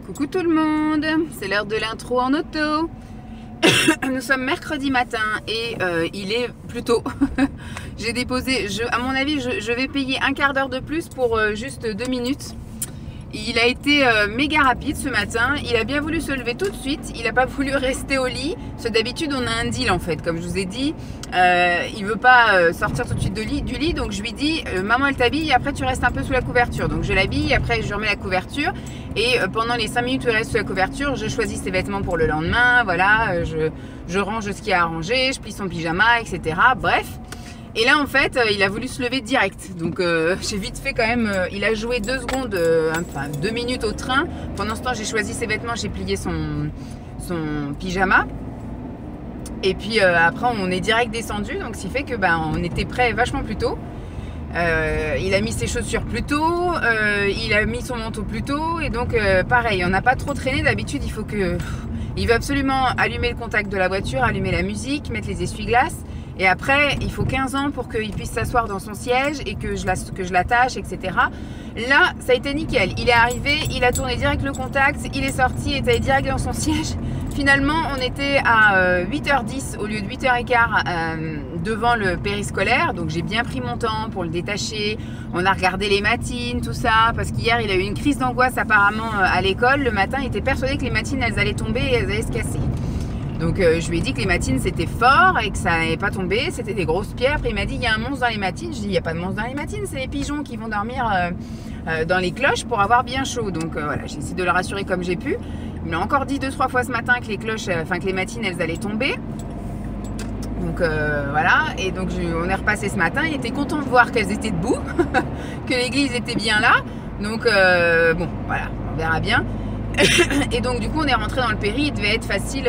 Coucou tout le monde, c'est l'heure de l'intro en auto. Nous sommes mercredi matin et il est plus tôt. J'ai déposé, à mon avis, je vais payer un quart d'heure de plus pour juste 2 minutes. Il a été méga rapide ce matin, il a bien voulu se lever tout de suite, il n'a pas voulu rester au lit. Parce que d'habitude on a un deal en fait, comme je vous ai dit, il veut pas sortir tout de suite du lit, donc je lui dis maman elle t'habille, après tu restes un peu sous la couverture. Donc je l'habille, après je remets la couverture et pendant les 5 minutes où il reste sous la couverture, je choisis ses vêtements pour le lendemain, voilà, je range ce qu'il y a à ranger, je plie son pyjama, etc. Bref. Et là en fait il a voulu se lever direct, donc j'ai vite fait quand même, il a joué 2 secondes, enfin 2 minutes au train. Pendant ce temps j'ai choisi ses vêtements, j'ai plié son pyjama. Et puis après on est direct descendu, donc ce qui fait que on était prêt vachement plus tôt. Il a mis ses chaussures plus tôt, il a mis son manteau plus tôt, et donc pareil, on n'a pas trop traîné. D'habitude il veut absolument allumer le contact de la voiture, allumer la musique, mettre les essuie-glaces. Et après, il faut 15 ans pour qu'il puisse s'asseoir dans son siège et que je l'attache, etc. Là, ça a été nickel. Il est arrivé, il a tourné direct le contact, il est sorti, il est allé direct dans son siège. Finalement, on était à 8h10 au lieu de 8h15 devant le périscolaire. Donc, j'ai bien pris mon temps pour le détacher. On a regardé les matines, tout ça. Parce qu'hier, il a eu une crise d'angoisse apparemment à l'école. Le matin, il était persuadé que les matines, elles allaient tomber et elles allaient se casser. Donc je lui ai dit que les matines c'était fort et que ça n'allait pas tomber, c'était des grosses pierres. Après il m'a dit il y a un monstre dans les matines. Je dis il n'y a pas de monstre dans les matines, c'est les pigeons qui vont dormir dans les cloches pour avoir bien chaud. Donc voilà, j'ai essayé de le rassurer comme j'ai pu. Il m'a encore dit 2-3 fois ce matin que les cloches, que les matines elles allaient tomber. Donc voilà, et donc on est repassé ce matin, il était content de voir qu'elles étaient debout, que l'église était bien là. Donc bon voilà, on verra bien. Et donc du coup on est rentré dans le péri, il devait être facile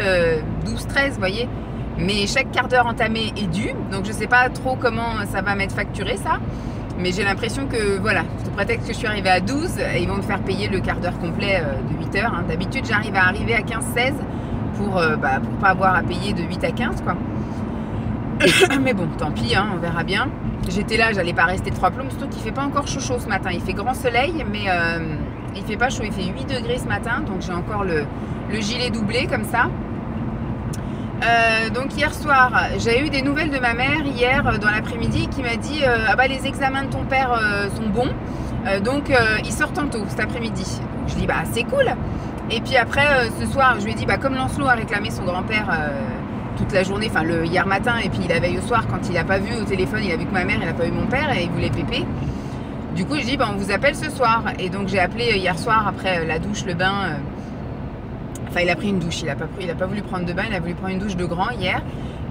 12-13 vous voyez, mais chaque quart d'heure entamé est dû, donc je sais pas trop comment ça va m'être facturé ça, mais j'ai l'impression que voilà, sous prétexte que je suis arrivée à 12, ils vont me faire payer le quart d'heure complet de 8 heures, hein. D'habitude j'arrive à arriver à 15-16 pour pas avoir à payer de 8 à 15 quoi. Mais bon tant pis, hein, on verra bien. J'étais là, j'allais pas rester 3 plombs, surtout qu'il fait pas encore chaud ce matin, il fait grand soleil mais il fait pas chaud, il fait 8 degrés ce matin, donc j'ai encore le gilet doublé comme ça. Donc hier soir, j'ai eu des nouvelles de ma mère hier dans l'après-midi qui m'a dit ah bah les examens de ton père sont bons, donc ils sortent tantôt cet après-midi. Je dis bah c'est cool. Et puis après ce soir, je lui ai dit bah comme Lancelot a réclamé son grand-père toute la journée, enfin hier matin et puis la veille au soir quand il a pas vu au téléphone, il a vu que ma mère, il a pas vu mon père et il voulait pépé. Du coup, je dis, on vous appelle ce soir. Et donc, j'ai appelé hier soir après la douche, le bain. Enfin, il a pris une douche. Il a pas voulu prendre de bain. Il a voulu prendre une douche de grand hier.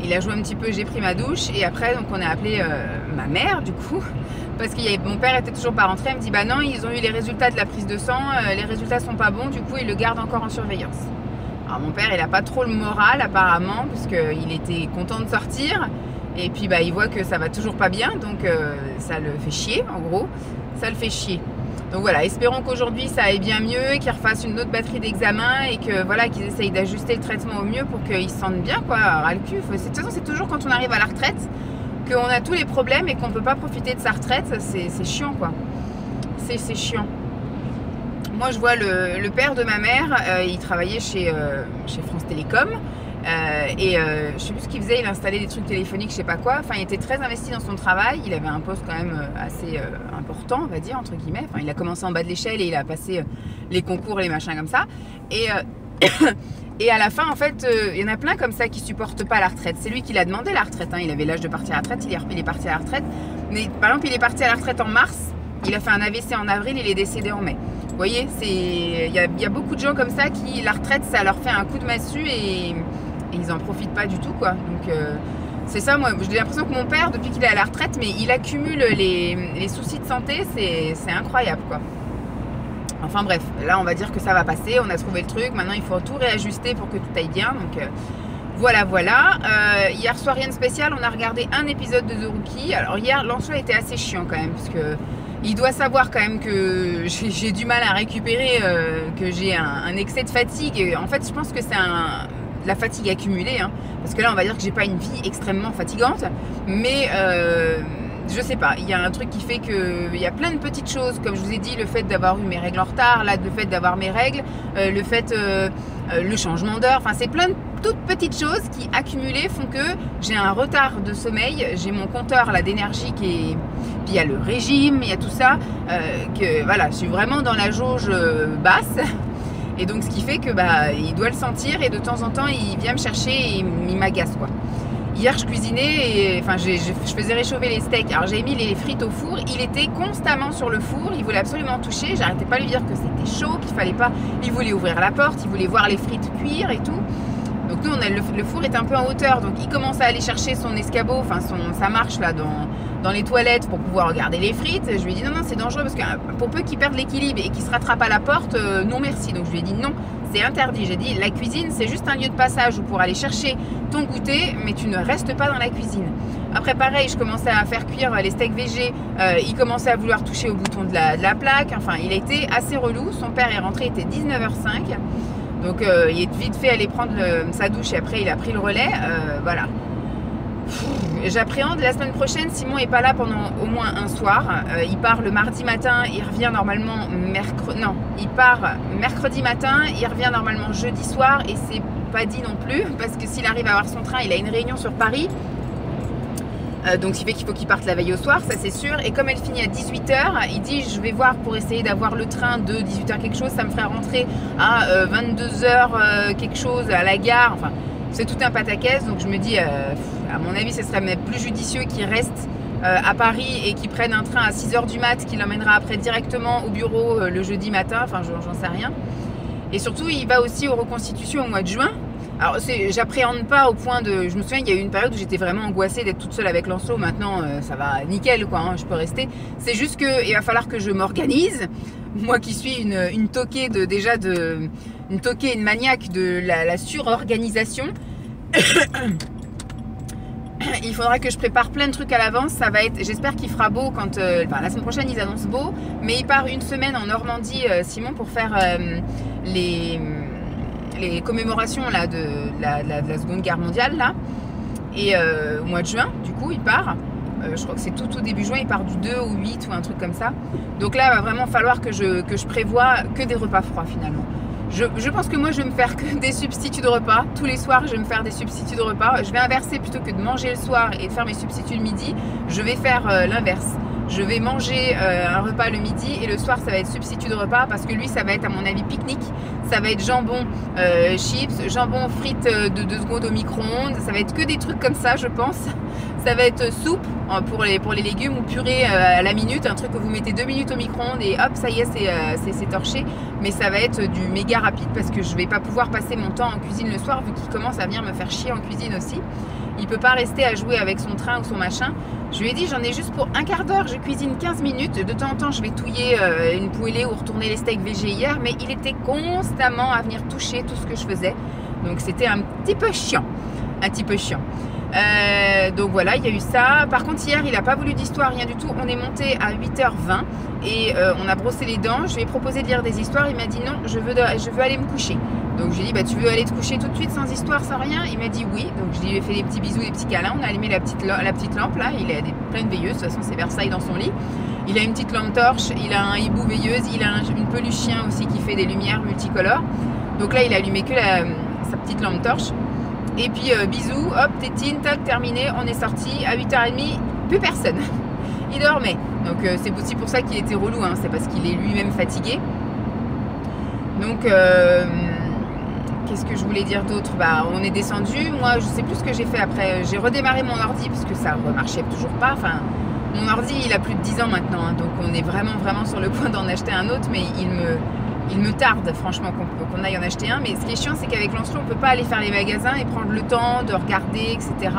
Il a joué un petit peu. J'ai pris ma douche. Et après, donc, on a appelé ma mère, du coup. Parce que mon père était toujours pas rentré. Elle me dit, bah non, ils ont eu les résultats de la prise de sang. Les résultats sont pas bons. Du coup, ils le gardent encore en surveillance. Alors, mon père, il a pas trop le moral, apparemment, parce qu'il était content de sortir. Et puis il voit que ça va toujours pas bien, donc ça le fait chier, en gros, ça le fait chier. Donc voilà, espérons qu'aujourd'hui ça aille bien mieux, qu'il refasse une autre batterie d'examen et que voilà, qu'ils essayent d'ajuster le traitement au mieux pour qu'ils se sentent bien, quoi, ras le cul. De toute façon, c'est toujours quand on arrive à la retraite qu'on a tous les problèmes et qu'on peut pas profiter de sa retraite, c'est chiant, quoi. C'est chiant. Moi, je vois le père de ma mère, il travaillait chez France Télécom. Je sais plus ce qu'il faisait, il installait des trucs téléphoniques, je sais pas quoi. Enfin, il était très investi dans son travail. Il avait un poste quand même assez important, on va dire, entre guillemets. Enfin, il a commencé en bas de l'échelle et il a passé les concours, les machins comme ça. Et à la fin, en fait, il y en a plein comme ça qui supportent pas la retraite. C'est lui qui l'a demandé la retraite, hein. Il avait l'âge de partir à la retraite, il est parti à la retraite. Mais par exemple, il est parti à la retraite en mars. Il a fait un AVC en avril, il est décédé en mai. Vous voyez, il y a beaucoup de gens comme ça qui, la retraite, ça leur fait un coup de massue et ils en profitent pas du tout, quoi. Donc c'est ça, moi j'ai l'impression que mon père, depuis qu'il est à la retraite, mais il accumule les soucis de santé, c'est incroyable, quoi. Enfin bref, là on va dire que ça va passer, on a trouvé le truc, maintenant il faut tout réajuster pour que tout aille bien, donc voilà. Hier soir rien de spécial, on a regardé un épisode de The Rookie. Alors hier Lancelot était assez chiant quand même, parce que il doit savoir quand même que j'ai du mal à récupérer, que j'ai un excès de fatigue. Et en fait je pense que c'est la fatigue accumulée, hein, parce que là on va dire que j'ai pas une vie extrêmement fatigante, mais je sais pas, il y a un truc qui fait que il y a plein de petites choses, comme je vous ai dit, le fait d'avoir eu mes règles en retard, là, le fait d'avoir mes règles, le fait, le changement d'heure, enfin c'est plein de toutes petites choses qui accumulées font que j'ai un retard de sommeil, j'ai mon compteur là d'énergie qui est, puis il y a le régime, il y a tout ça, que voilà, je suis vraiment dans la jauge basse. Et donc ce qui fait que bah il doit le sentir et de temps en temps il vient me chercher et il m'agace quoi. Hier je cuisinais et enfin je faisais réchauffer les steaks. Alors j'ai mis les frites au four, il était constamment sur le four, il voulait absolument toucher, j'arrêtais pas de lui dire que c'était chaud, qu'il fallait pas, il voulait ouvrir la porte, il voulait voir les frites cuire et tout. Donc nous on a le four est un peu en hauteur, donc il commence à aller chercher son escabeau, enfin sa marche là dans les toilettes pour pouvoir regarder les frites. Je lui ai dit non c'est dangereux parce que pour peu qu'il perde l'équilibre et qu'il se rattrape à la porte, non merci. Donc je lui ai dit non, c'est interdit. J'ai dit la cuisine c'est juste un lieu de passage pour aller chercher ton goûter, mais tu ne restes pas dans la cuisine. Après pareil, je commençais à faire cuire les steaks végés, il commençait à vouloir toucher au bouton de la plaque, enfin il a été assez relou. Son père est rentré, il était 19h05. Donc il est vite fait aller prendre sa douche et après il a pris le relais, voilà. J'appréhende la semaine prochaine, Simon n'est pas là pendant au moins un soir, il part le mardi matin, il revient normalement il part mercredi matin, il revient normalement jeudi soir et c'est pas dit non plus parce que s'il arrive à avoir son train, il a une réunion sur Paris. Donc ce qui fait qu'il faut qu'il parte la veille au soir, ça c'est sûr. Et comme elle finit à 18h, il dit je vais voir pour essayer d'avoir le train de 18h quelque chose, ça me ferait rentrer à 22h quelque chose à la gare. Enfin, c'est tout un pataquès. Donc je me dis, à mon avis, ce serait même plus judicieux qu'il reste à Paris et qu'il prenne un train à 6h du mat qui l'emmènera après directement au bureau le jeudi matin. Enfin, j'en sais rien. Et surtout, il va aussi aux reconstitutions au mois de juin. Alors, j'appréhende pas au point de... Je me souviens, il y a eu une période où j'étais vraiment angoissée d'être toute seule avec Lancelot. Maintenant, ça va nickel, quoi. Hein, je peux rester. C'est juste qu'il va falloir que je m'organise. Moi qui suis une toquée une toquée, une maniaque de la surorganisation. Il faudra que je prépare plein de trucs à l'avance. Ça va être... J'espère qu'il fera beau quand... Enfin, la semaine prochaine, ils annoncent beau. Mais il part une semaine en Normandie, Simon, pour faire les commémorations là, de la Seconde Guerre mondiale là. Et au mois de juin du coup il part, je crois que c'est tout début juin, il part du 2 au 8 ou un truc comme ça. Donc là il va vraiment falloir que je prévoie que des repas froids finalement. Je pense que moi je vais me faire que des substituts de repas. Tous les soirs je vais me faire des substituts de repas. Je vais inverser, plutôt que de manger le soir et de faire mes substituts le midi, je vais faire l'inverse. Je vais manger un repas le midi et le soir ça va être substitut de repas parce que lui ça va être à mon avis pique-nique. Ça va être jambon, chips, jambon frites de 2 secondes au micro-ondes. Ça va être que des trucs comme ça je pense. Ça va être soupe pour les légumes ou purée à la minute. Un truc que vous mettez 2 minutes au micro-ondes et hop ça y est c'est torché. Mais ça va être du méga rapide parce que je vais pas pouvoir passer mon temps en cuisine le soir vu qu'il commence à venir me faire chier en cuisine aussi. Il peut pas rester à jouer avec son train ou son machin. Je lui ai dit j'en ai juste pour un quart d'heure, je cuisine 15 minutes. De temps en temps je vais touiller une poêlée ou retourner les steaks végés hier. Mais il était constamment à venir toucher tout ce que je faisais. Donc c'était un petit peu chiant. Un petit peu chiant. Donc voilà, il y a eu ça. Par contre hier il n'a pas voulu d'histoire, rien du tout. On est monté à 8h20 et on a brossé les dents. Je lui ai proposé de lire des histoires. Il m'a dit non, je veux aller me coucher. Donc j'ai dit bah tu veux aller te coucher tout de suite sans histoire, sans rien? Il m'a dit oui. Donc je lui ai fait des petits bisous, des petits câlins. On a allumé la petite lampe là. Il a plein de veilleuses. De toute façon c'est Versailles dans son lit. Il a une petite lampe torche. Il a un hibou veilleuse. Il a une peluche chien aussi qui fait des lumières multicolores. Donc là il a allumé que sa petite lampe torche. Et puis bisous, hop, tétine, tac, terminé. On est sorti à 8h30. Plus personne. Il dormait. Donc c'est aussi pour ça qu'il était relou. Hein. C'est parce qu'il est lui-même fatigué. Donc qu'est-ce que je voulais dire d'autre? Bah, on est descendu. Moi, je sais plus ce que j'ai fait après. J'ai redémarré mon ordi parce que ça ne marchait toujours pas. Enfin, mon ordi, il a plus de 10 ans maintenant. Hein, donc, on est vraiment sur le point d'en acheter un autre. Mais il me tarde, franchement, qu'on aille en acheter un. Mais ce qui est chiant, c'est qu'avec Lancelot, on ne peut pas aller faire les magasins et prendre le temps de regarder, etc.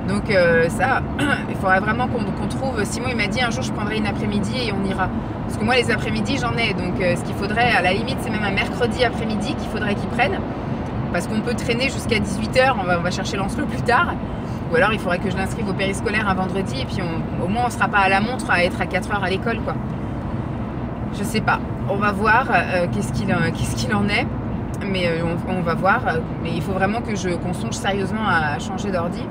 Donc, ça, il faudrait vraiment qu'on trouve. Simon, il m'a dit un jour, je prendrai une après-midi et on ira. Parce que moi, les après-midi, j'en ai. Donc, ce qu'il faudrait, à la limite, c'est même un mercredi après-midi qu'il faudrait qu'ils prennent. Parce qu'on peut traîner jusqu'à 18h. On va chercher Lancelot plus tard. Ou alors, il faudrait que je l'inscrive au périscolaire un vendredi. Et puis, au moins, on ne sera pas à la montre à être à 4h à l'école, quoi. Je sais pas. On va voir qu'est-ce qu'il en est. Mais on va voir. Mais il faut vraiment qu'on songe sérieusement à changer d'ordi.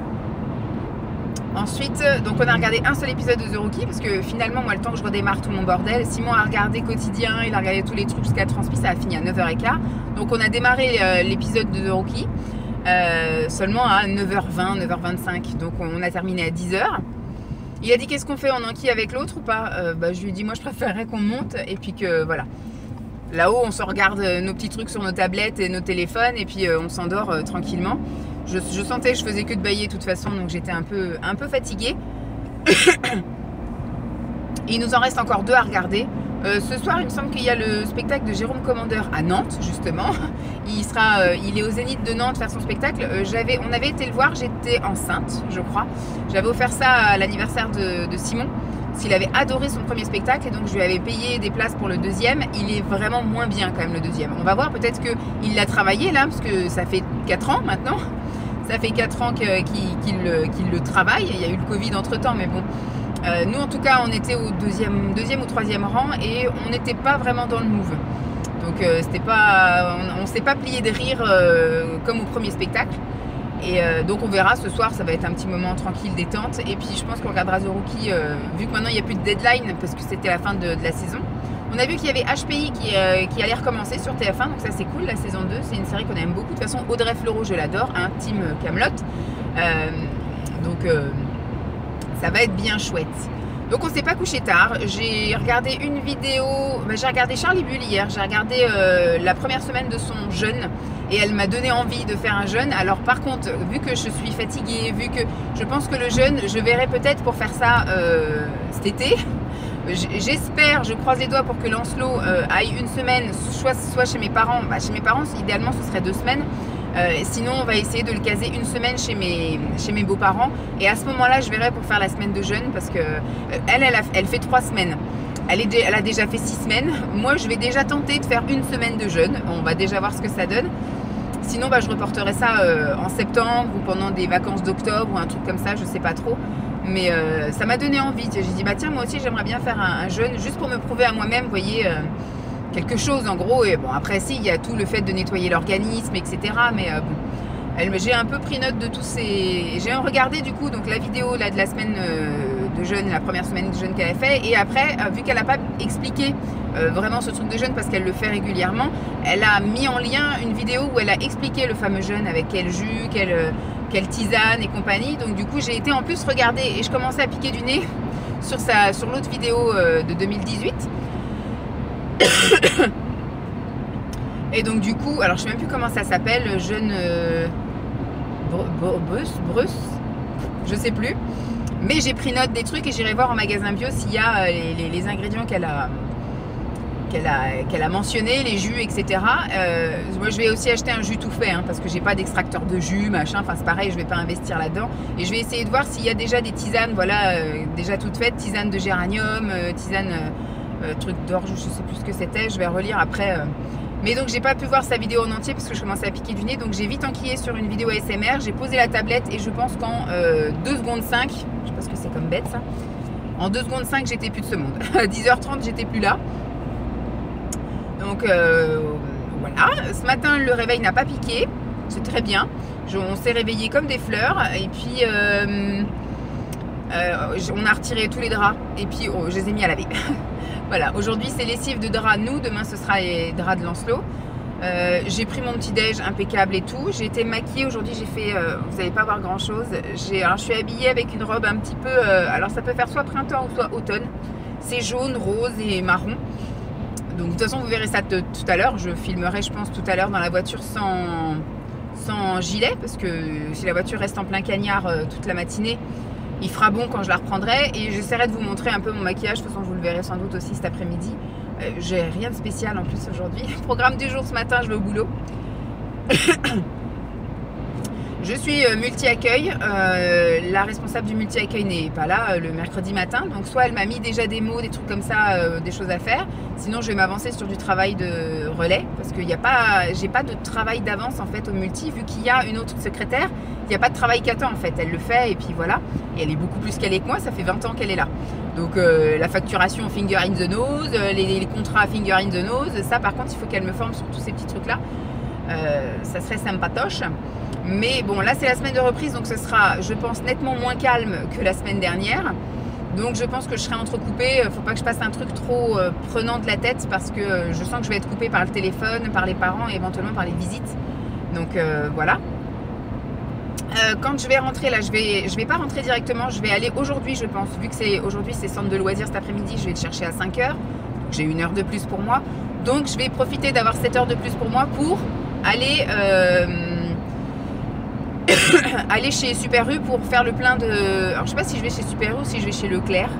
Ensuite, donc on a regardé un seul épisode de The Rookie parce que finalement, moi, le temps que je redémarre tout mon bordel, Simon a regardé quotidien, il a regardé tous les trucs jusqu'à transmis, ça a fini à 9h15. Donc on a démarré l'épisode de The Rookie seulement à 9h20, 9h25. Donc on a terminé à 10h. Il a dit qu'est-ce qu'on fait, on enquille avec l'autre ou pas? Je lui ai dit moi je préférerais qu'on monte et puis que voilà. Là-haut on se regarde nos petits trucs sur nos tablettes et nos téléphones et puis on s'endort tranquillement. Je sentais que je faisais que de bâiller de toute façon, donc j'étais un peu fatiguée. Il nous en reste encore 2 à regarder. Ce soir, il me semble qu'il y a le spectacle de Jérôme Commandeur à Nantes, justement. Il est au Zénith de Nantes faire son spectacle. On avait été le voir, j'étais enceinte, je crois. J'avais offert ça à l'anniversaire de Simon, parce qu'il avait adoré son premier spectacle, et donc je lui avais payé des places pour le deuxième. Il est vraiment moins bien quand même, le deuxième. On va voir, peut-être qu'il l'a travaillé là, parce que ça fait 4 ans maintenant. Ça fait 4 ans qu'il le travaille. Il y a eu le Covid entre-temps, mais bon. Nous, en tout cas, on était au deuxième ou troisième rang et on n'était pas vraiment dans le move. Donc, on ne s'est pas plié de rire comme au premier spectacle. Et donc, on verra ce soir. Ça va être un petit moment tranquille, détente. Et puis, je pense qu'on regardera The Rookie, vu que maintenant, il n'y a plus de deadline parce que c'était la fin de la saison. On a vu qu'il y avait HPI qui allait recommencer sur TF1, donc ça c'est cool, la saison 2, c'est une série qu'on aime beaucoup. De toute façon, Audrey Fleurot, je l'adore, hein, Team Kaamelott. Ça va être bien chouette. Donc on s'est pas couché tard, j'ai regardé une vidéo, j'ai regardé Charlie Bull hier, j'ai regardé la première semaine de son jeûne et elle m'a donné envie de faire un jeûne. Alors par contre, vu que je suis fatiguée, vu que je pense que le jeûne, je verrai peut-être pour faire ça cet été. J'espère, je croise les doigts pour que Lancelot aille une semaine, soit chez mes parents. Chez mes parents, idéalement, ce serait 2 semaines. Sinon, on va essayer de le caser une semaine chez mes beaux-parents. Et à ce moment-là, je verrai pour faire la semaine de jeûne parce que elle fait 3 semaines. Elle a déjà fait 6 semaines. Moi, je vais déjà tenter de faire une semaine de jeûne. On va déjà voir ce que ça donne. Sinon, je reporterai ça en septembre ou pendant des vacances d'octobre ou un truc comme ça, je sais pas trop. Mais ça m'a donné envie. J'ai dit, tiens, moi aussi, j'aimerais bien faire un jeûne juste pour me prouver à moi-même, vous voyez, quelque chose en gros. Et bon, après, si, il y a tout le fait de nettoyer l'organisme, etc. Mais bon, j'ai un peu pris note de tous ces... J'ai regardé du coup donc, la vidéo là, de la semaine de jeûne, la première semaine de jeûne qu'elle a fait. Et après, vu qu'elle n'a pas expliqué vraiment ce truc de jeûne parce qu'elle le fait régulièrement, elle a mis en lien une vidéo où elle a expliqué le fameux jeûne avec quel jus, quelle tisane et compagnie. Donc du coup, j'ai été en plus regarder et je commençais à piquer du nez sur l'autre vidéo de 2018. Et donc du coup, alors je sais même plus comment ça s'appelle, jeûne Bruce, je sais plus. Mais j'ai pris note des trucs et j'irai voir en magasin bio s'il y a les ingrédients qu'elle a mentionné, les jus, etc. Moi, je vais aussi acheter un jus tout fait, hein, parce que j'ai pas d'extracteur de jus, machin. Enfin, c'est pareil, je vais pas investir là-dedans. Et je vais essayer de voir s'il y a déjà des tisanes, voilà, déjà toutes faites, tisane de géranium, tisane truc d'orge, je sais plus ce que c'était. Je vais relire après. Mais donc, j'ai pas pu voir sa vidéo en entier parce que je commençais à piquer du nez. Donc, j'ai vite enquillé sur une vidéo ASMR. J'ai posé la tablette et je pense qu'en 2 secondes 5, je sais pas ce que c'est comme bête ça. En 2 secondes 5, j'étais plus de ce monde. À 10h30, j'étais plus là. Donc voilà, ce matin le réveil n'a pas piqué, c'est très bien. On s'est réveillé comme des fleurs et puis on a retiré tous les draps et puis je les ai mis à laver. Voilà, aujourd'hui c'est lessive de draps nous, demain ce sera les draps de Lancelot. J'ai pris mon petit déj impeccable et tout. J'ai été maquillée aujourd'hui, j'ai fait, vous n'allez pas voir grand chose. Alors je suis habillée avec une robe un petit peu, alors ça peut faire soit printemps ou soit automne. C'est jaune, rose et marron. Donc de toute façon vous verrez ça tout à l'heure. Je filmerai je pense tout à l'heure dans la voiture sans gilet. Parce que si la voiture reste en plein cagnard toute la matinée, il fera bon quand je la reprendrai. Et j'essaierai de vous montrer un peu mon maquillage. De toute façon vous le verrez sans doute aussi cet après-midi. J'ai rien de spécial en plus aujourd'hui. Programme du jour ce matin, je vais au boulot. Je suis multi-accueil. La responsable du multi-accueil n'est pas là le mercredi matin. Donc soit elle m'a mis déjà des mots, des trucs comme ça, des choses à faire. Sinon je vais m'avancer sur du travail de relais. Parce que j'ai pas de travail d'avance en fait au multi. Vu qu'il y a une autre secrétaire, il n'y a pas de travail qu'à temps en fait. Elle le fait et puis voilà. Et elle est beaucoup plus calée que moi, ça fait 20 ans qu'elle est là. Donc la facturation finger in the nose, les contrats finger in the nose. Ça par contre il faut qu'elle me forme sur tous ces petits trucs là. Ça serait sympatoche. Mais bon, là c'est la semaine de reprise, donc ce sera, je pense, nettement moins calme que la semaine dernière. Donc je pense que je serai entrecoupée. Faut pas que je fasse un truc trop prenant de la tête, parce que je sens que je vais être coupée par le téléphone, par les parents et éventuellement par les visites. Donc voilà. Quand je vais rentrer là, je vais pas rentrer directement, je vais aller aujourd'hui, je pense, vu que aujourd'hui c'est centre de loisirs cet après-midi, je vais le chercher à 5 h. J'ai 1 heure de plus pour moi, donc je vais profiter d'avoir 7 heures de plus pour moi pour aller aller chez Super U pour faire le plein de... Alors je sais pas si je vais chez Super U ou si je vais chez Leclerc.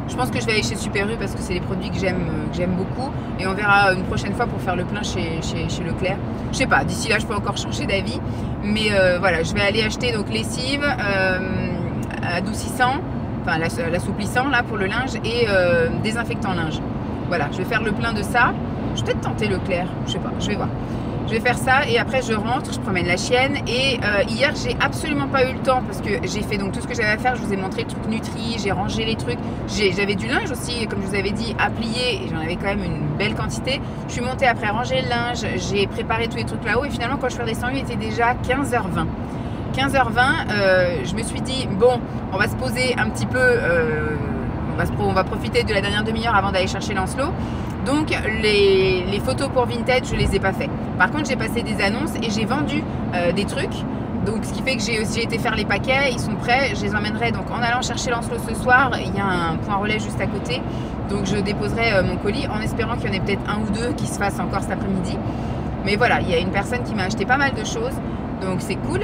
Je pense que je vais aller chez Super U parce que c'est des produits que j'aime beaucoup. Et on verra une prochaine fois pour faire le plein chez Leclerc. Je sais pas, d'ici là je peux encore changer d'avis. Mais voilà, je vais aller acheter donc lessive, adoucissant, enfin l'assouplissant là pour le linge et désinfectant linge. Voilà, je vais faire le plein de ça. Je vais peut-être tenter Leclerc, je sais pas, je vais voir. Je vais faire ça et après je rentre, je promène la chienne. Et hier j'ai absolument pas eu le temps parce que j'ai fait donc tout ce que j'avais à faire. Je vous ai montré le truc Nutri, j'ai rangé les trucs. J'avais du linge aussi, comme je vous avais dit, à plier. Et j'en avais quand même une belle quantité. Je suis montée après ranger le linge, j'ai préparé tous les trucs là-haut. Et finalement quand je suis redescendue, il était déjà 15h20. 15h20, je me suis dit, bon, on va se poser un petit peu, on va profiter de la dernière demi-heure avant d'aller chercher Lancelot. Donc les photos pour Vinted, je les ai pas fait. Par contre, j'ai passé des annonces et j'ai vendu des trucs. Donc ce qui fait que j'ai aussi été faire les paquets, ils sont prêts, je les emmènerai. Donc en allant chercher Lancelot ce soir, il y a un point relais juste à côté. Donc je déposerai mon colis en espérant qu'il y en ait peut-être un ou deux qui se fassent encore cet après-midi. Mais voilà, il y a une personne qui m'a acheté pas mal de choses, donc c'est cool.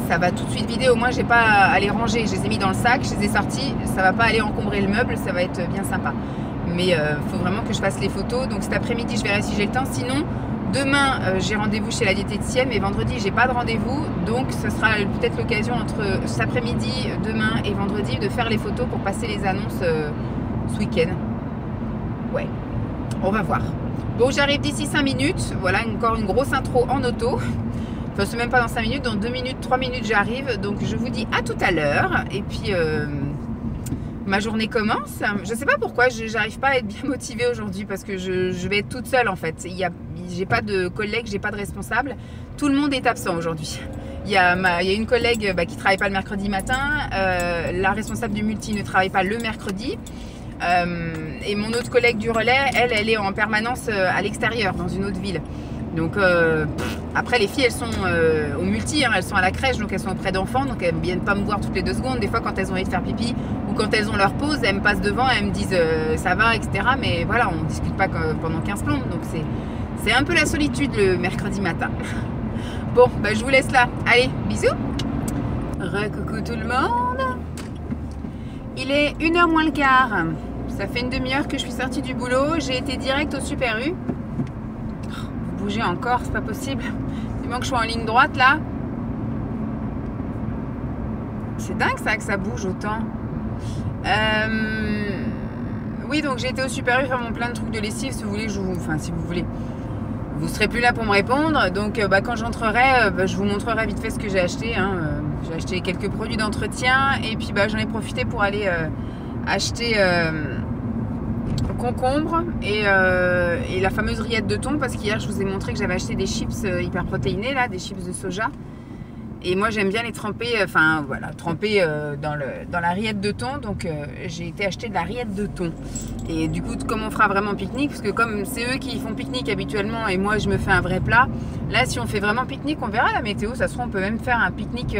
Ça va tout de suite vider, au moins j'ai pas à les ranger, je les ai mis dans le sac, je les ai sortis, ça va pas aller encombrer le meuble, ça va être bien sympa. Mais faut vraiment que je fasse les photos, donc cet après-midi je verrai si j'ai le temps, sinon demain j'ai rendez-vous chez la diététicienne, mais vendredi j'ai pas de rendez-vous, donc ce sera peut-être l'occasion entre cet après-midi, demain et vendredi de faire les photos pour passer les annonces ce week-end. Ouais, on va voir. Bon, j'arrive d'ici 5 minutes, voilà encore une grosse intro en auto. Enfin, c'est même pas dans 5 minutes, dans 2 minutes, 3 minutes j'arrive. Donc je vous dis à tout à l'heure. Et puis ma journée commence. Je sais pas pourquoi, j'arrive pas à être bien motivée aujourd'hui parce que je vais être toute seule en fait. J'ai pas de collègue, j'ai pas de responsable. Tout le monde est absent aujourd'hui. Il y a une collègue qui travaille pas le mercredi matin. La responsable du multi ne travaille pas le mercredi. Et mon autre collègue du relais, elle est en permanence à l'extérieur, dans une autre ville. Donc après les filles elles sont au multi, hein, elles sont à la crèche, donc elles sont auprès d'enfants, donc elles ne viennent pas me voir toutes les 2 secondes. Des fois quand elles ont envie de faire pipi ou quand elles ont leur pause, elles me passent devant, elles me disent ça va, etc. Mais voilà, on ne discute pas pendant 15 plombes, donc c'est un peu la solitude le mercredi matin. Bon, je vous laisse là. Allez, bisous. Re-coucou tout le monde. Il est 1h moins le quart. Ça fait une demi-heure que je suis sortie du boulot. J'ai été direct au Super U. Bouger encore, c'est pas possible. Du moment que je suis en ligne droite là. C'est dingue ça que ça bouge autant. Oui, donc j'ai été au Super U faire mon plein de trucs de lessive. Si vous voulez, si vous voulez, vous serez plus là pour me répondre. Donc quand j'entrerai, je vous montrerai vite fait ce que j'ai acheté. Hein. J'ai acheté quelques produits d'entretien et puis j'en ai profité pour aller acheter concombre et la fameuse rillette de thon, parce qu'hier je vous ai montré que j'avais acheté des chips hyper protéinés là, des chips de soja, et moi j'aime bien les tremper, dans la rillette de thon, donc j'ai été acheter de la rillette de thon. Et du coup, comme on fera vraiment pique-nique, parce que comme c'est eux qui font pique-nique habituellement et moi je me fais un vrai plat, là si on fait vraiment pique-nique, on verra la météo, ça se trouve on peut même faire un pique-nique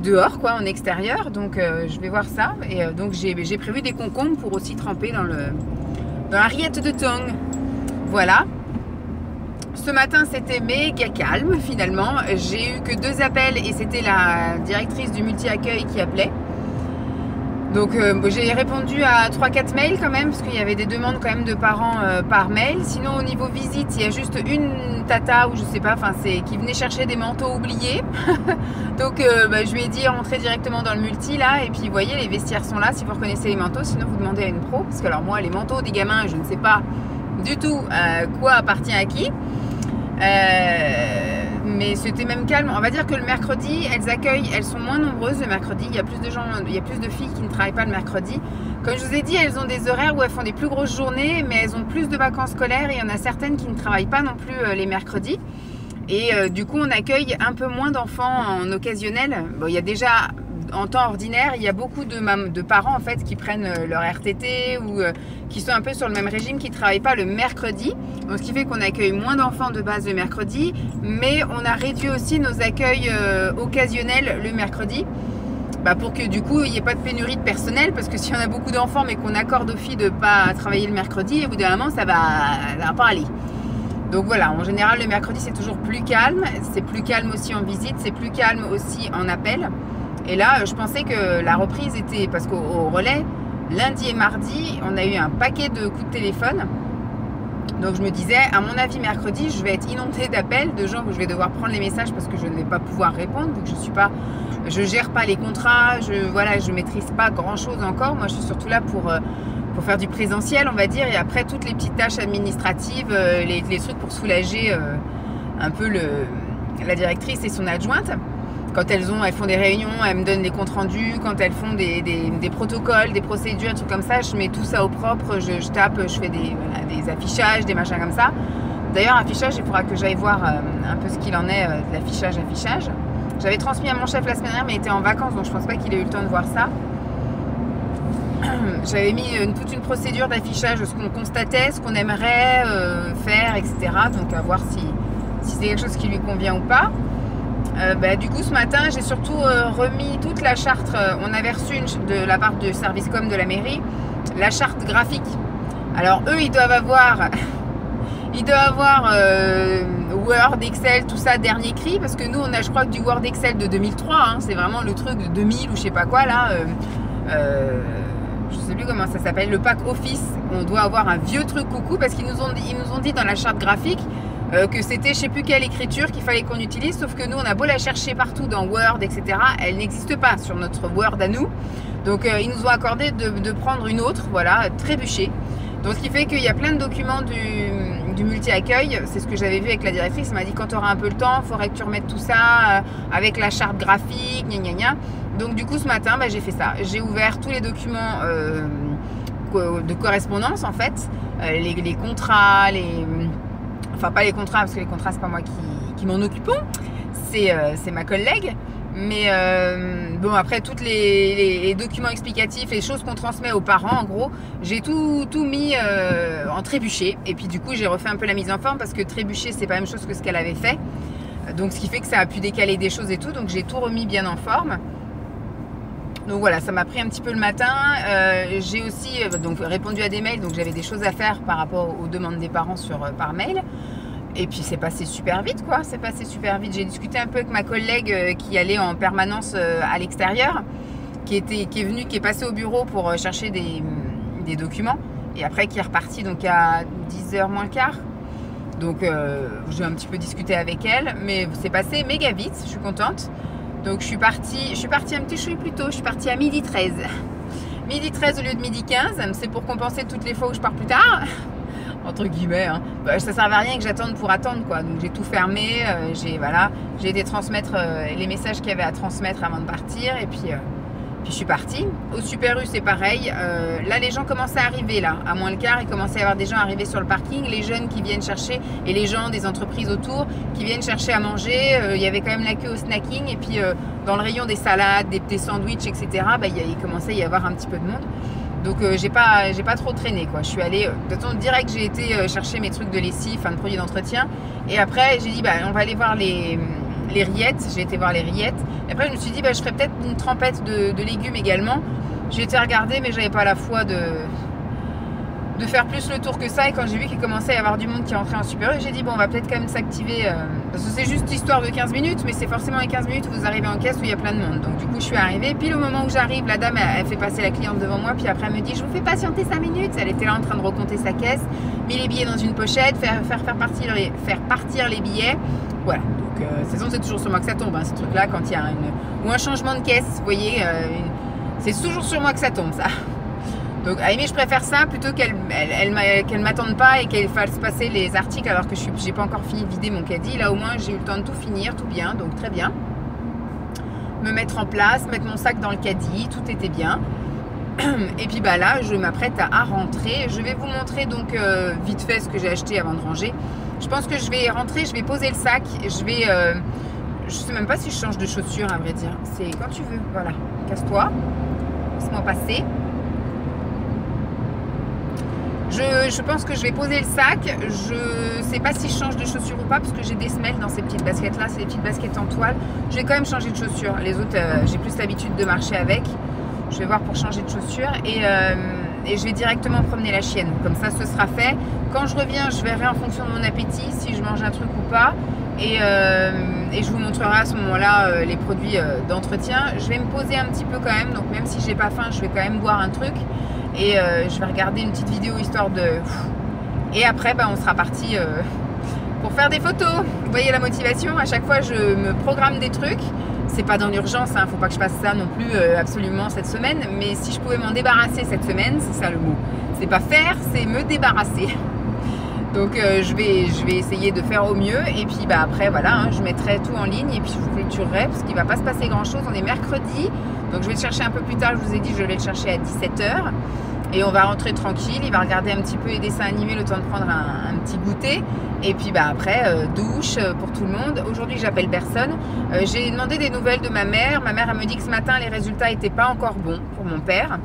dehors quoi, en extérieur, donc je vais voir ça. Et donc j'ai prévu des concombres pour aussi tremper dans la rillette de thon. Voilà. Ce matin c'était méga calme finalement, j'ai eu que 2 appels et c'était la directrice du multi-accueil qui appelait. Donc j'ai répondu à 3-4 mails quand même, parce qu'il y avait des demandes quand même de parents par mail. Sinon au niveau visite, il y a juste une tata, ou je sais pas, qui venait chercher des manteaux oubliés. Donc je lui ai dit rentrer directement dans le multi là, et puis vous voyez les vestiaires sont là si vous reconnaissez les manteaux, sinon vous demandez à une pro, parce que alors moi les manteaux des gamins, je ne sais pas du tout quoi appartient à qui. Mais c'était même calme. On va dire que le mercredi, elles sont moins nombreuses le mercredi. Il y a plus de gens, il y a plus de filles qui ne travaillent pas le mercredi. Comme je vous ai dit, elles ont des horaires où elles font des plus grosses journées, mais elles ont plus de vacances scolaires et il y en a certaines qui ne travaillent pas non plus les mercredis. Et du coup, on accueille un peu moins d'enfants en occasionnel. Bon, il y a déjà, en temps ordinaire, il y a beaucoup de parents en fait qui prennent leur RTT ou qui sont un peu sur le même régime, qui ne travaillent pas le mercredi. Donc, ce qui fait qu'on accueille moins d'enfants de base le mercredi, mais on a réduit aussi nos accueils occasionnels le mercredi. Pour que du coup il n'y ait pas de pénurie de personnel, parce que si on a beaucoup d'enfants mais qu'on accorde aux filles de ne pas travailler le mercredi, au bout d'un moment ça va pas aller. Donc voilà, en général le mercredi c'est toujours plus calme, c'est plus calme aussi en visite, c'est plus calme aussi en appel. Et là je pensais que la reprise était, parce qu'au relais, lundi et mardi on a eu un paquet de coups de téléphone. Donc je me disais, à mon avis mercredi je vais être inondée d'appels de gens que je vais devoir prendre les messages parce que je ne vais pas pouvoir répondre, vu que je gère pas les contrats, je maîtrise pas grand chose encore. Moi je suis surtout là pour faire du présentiel, on va dire, et après toutes les petites tâches administratives, les trucs pour soulager un peu la directrice et son adjointe. Quand elles font des réunions, elles me donnent des comptes rendus. Quand elles font des protocoles, des procédures, des trucs comme ça, je mets tout ça au propre, je tape, je fais des affichages, des machins comme ça. D'ailleurs, affichage, il faudra que j'aille voir un peu ce qu'il en est de l'affichage. J'avais transmis à mon chef la semaine dernière, mais il était en vacances, donc je pense pas qu'il ait eu le temps de voir ça. J'avais mis toute une procédure d'affichage, ce qu'on constatait, ce qu'on aimerait faire, etc. Donc à voir si c'est quelque chose qui lui convient ou pas. Du coup ce matin j'ai surtout remis toute la charte. On avait reçu de la part du service com de la mairie la charte graphique. Alors eux ils doivent avoir Word, Excel, tout ça dernier cri, parce que nous on a, je crois, que du Word Excel de 2003, hein, c'est vraiment le truc de 2000 ou je sais pas quoi là. Je sais plus comment ça s'appelle, le pack Office. On doit avoir un vieux truc coucou, parce qu'ils nous ont dit dans la charte graphique que c'était je sais plus quelle écriture qu'il fallait qu'on utilise, sauf que nous on a beau la chercher partout dans Word, etc., elle n'existe pas sur notre Word à nous. Donc ils nous ont accordé de prendre une autre, voilà, trébuchée. Donc ce qui fait qu'il y a plein de documents du multi-accueil. C'est ce que j'avais vu avec la directrice. Elle m'a dit, quand tu auras un peu le temps, il faudrait que tu remettes tout ça avec la charte graphique, gna gna gna. Donc du coup ce matin j'ai fait ça. J'ai ouvert tous les documents de correspondance en fait, les contrats, enfin pas les contrats, parce que les contrats c'est pas moi qui m'en occupons, c'est ma collègue. Mais bon, après tous les documents explicatifs, les choses qu'on transmet aux parents, en gros, j'ai tout mis en trébuché. Et puis du coup j'ai refait un peu la mise en forme, parce que trébucher c'est pas la même chose que ce qu'elle avait fait. Donc ce qui fait que ça a pu décaler des choses et tout. Donc j'ai tout remis bien en forme. Donc voilà, ça m'a pris un petit peu le matin. J'ai aussi donc répondu à des mails, donc j'avais des choses à faire par rapport aux demandes des parents par mail. Et puis c'est passé super vite quoi, c'est passé super vite. J'ai discuté un peu avec ma collègue qui allait en permanence à l'extérieur, qui est passée au bureau pour chercher des documents, et après qui est repartie donc à 10h moins quart. Donc j'ai un petit peu discuté avec elle, mais c'est passé méga vite, je suis contente. Donc je suis partie un petit chouï plus tôt, je suis partie à 12h13. 12h13 au lieu de 12h15, c'est pour compenser toutes les fois où je pars plus tard, entre guillemets. Hein. Ça ne servait à rien que j'attende pour attendre quoi. Donc j'ai tout fermé, j'ai été transmettre les messages qu'il y avait à transmettre avant de partir, et puis je suis partie. Au Super U c'est pareil, là les gens commençaient à arriver là, à moins le quart, il commençait à y avoir des gens arrivés sur le parking, les jeunes qui viennent chercher, et les gens des entreprises autour qui viennent chercher à manger. Il y avait quand même la queue au snacking, et puis dans le rayon des salades, des sandwichs, etc., il commençait à y avoir un petit peu de monde. Donc j'ai pas trop traîné quoi. Je suis allée, de toute façon direct j'ai été chercher mes trucs de lessive, de produits d'entretien, et après j'ai dit on va aller voir les rillettes. J'ai été voir les rillettes. Et après, je me suis dit, je ferais peut-être une trempette de légumes également. J'ai été regarder, mais j'avais pas la foi de faire plus le tour que ça. Et quand j'ai vu qu'il commençait à y avoir du monde qui rentrait en Super U, j'ai dit, on va peut-être quand même s'activer. Parce que c'est juste histoire de 15 minutes, mais c'est forcément les 15 minutes où vous arrivez en caisse où il y a plein de monde. Donc du coup, je suis arrivée. Puis au moment où j'arrive, la dame, elle fait passer la cliente devant moi. Puis après, elle me dit, je vous fais patienter 5 minutes. Elle était là en train de recompter sa caisse, mis les billets dans une pochette, faire partir les billets. Voilà. C'est toujours sur moi que ça tombe, hein, ces trucs-là, quand il y a un changement de caisse, vous voyez, c'est toujours sur moi que ça tombe, ça. Donc, à aimer, je préfère ça plutôt qu'elle m'attende pas et qu'elle fasse passer les articles alors que j'ai pas encore fini de vider mon caddie. Là, au moins, j'ai eu le temps de tout finir, tout bien, donc très bien. Me mettre en place, mettre mon sac dans le caddie, tout était bien. Et puis bah là, je m'apprête à rentrer. Je vais vous montrer donc vite fait ce que j'ai acheté avant de ranger. Je pense que je vais rentrer, je vais poser le sac. Je vais... je sais même pas si je change de chaussures à vrai dire. C'est quand tu veux. Voilà. Casse-toi. Laisse-moi passer. Je pense que je vais poser le sac. Je sais pas si je change de chaussures ou pas parce que j'ai des semelles dans ces petites baskets là. C'est des petites baskets en toile. Je vais quand même changer de chaussures. Les autres, j'ai plus l'habitude de marcher avec. Je vais voir pour changer de chaussures et je vais directement promener la chienne. Comme ça, ce sera fait. Quand je reviens, je verrai en fonction de mon appétit si je mange un truc ou pas. Et je vous montrerai à ce moment-là les produits d'entretien. Je vais me poser un petit peu quand même. Donc même si j'ai pas faim, je vais quand même boire un truc. Et je vais regarder une petite vidéo histoire de... Et après, bah, on sera parti pour faire des photos. Vous voyez la motivation, à chaque fois, je me programme des trucs. C'est pas dans l'urgence, hein, faut pas que je fasse ça non plus absolument cette semaine. Mais si je pouvais m'en débarrasser cette semaine, c'est ça le mot. C'est pas faire, c'est me débarrasser. Donc je vais essayer de faire au mieux. Et puis bah, après, voilà, hein, je mettrai tout en ligne et puis je vous clôturerai parce qu'il va pas se passer grand-chose. On est mercredi. Donc je vais le chercher un peu plus tard, je vous ai dit je vais le chercher à 17 h. Et on va rentrer tranquille, il va regarder un petit peu les dessins animés le temps de prendre un petit goûter. Et puis bah après, douche pour tout le monde. Aujourd'hui j'appelle personne. J'ai demandé des nouvelles de ma mère. Ma mère elle me dit que ce matin les résultats n'étaient pas encore bons pour mon père.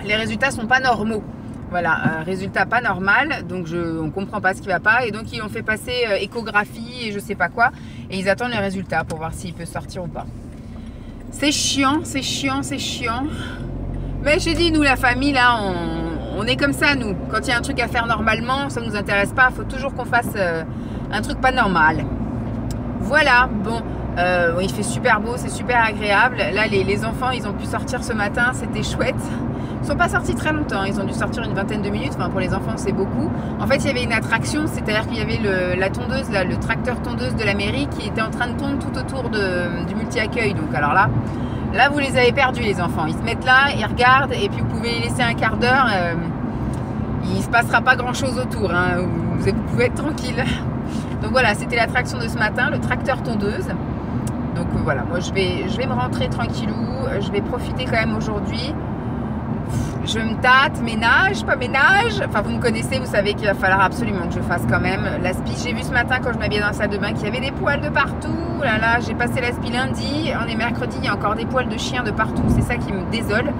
Les résultats sont pas normaux. Voilà, résultat pas normal, donc on comprend pas ce qui va pas. Et donc ils ont fait passer échographie et je sais pas quoi. Et ils attendent les résultats pour voir s'il peut sortir ou pas. C'est chiant, c'est chiant, c'est chiant. Mais j'ai dit, nous, la famille, là, on est comme ça, nous. Quand il y a un truc à faire normalement, ça ne nous intéresse pas. Il faut toujours qu'on fasse un truc pas normal. Voilà, bon, il fait super beau, c'est super agréable. Là, les enfants, ils ont pu sortir ce matin, c'était chouette. Ils ne sont pas sortis très longtemps, ils ont dû sortir une vingtaine de minutes. Enfin, pour les enfants, c'est beaucoup. En fait, il y avait une attraction, c'est-à-dire qu'il y avait la tondeuse, là, le tracteur tondeuse de la mairie qui était en train de tondre tout autour du multi-accueil. Donc, alors là, vous les avez perdus, les enfants. Ils se mettent là, ils regardent, et puis vous pouvez les laisser un quart d'heure. Il ne se passera pas grand-chose autour. Hein, vous pouvez être tranquille. Donc voilà, c'était l'attraction de ce matin, le tracteur tondeuse. Donc voilà, moi je vais me rentrer tranquillou. Je vais profiter quand même aujourd'hui. Je me tâte, ménage, pas ménage. Enfin, vous me connaissez, vous savez qu'il va falloir absolument que je fasse quand même l'aspi. J'ai vu ce matin quand je m'habillais dans la salle de bain qu'il y avait des poils de partout. Oh là là, j'ai passé l'aspi lundi. On est mercredi, il y a encore des poils de chien de partout. C'est ça qui me désole.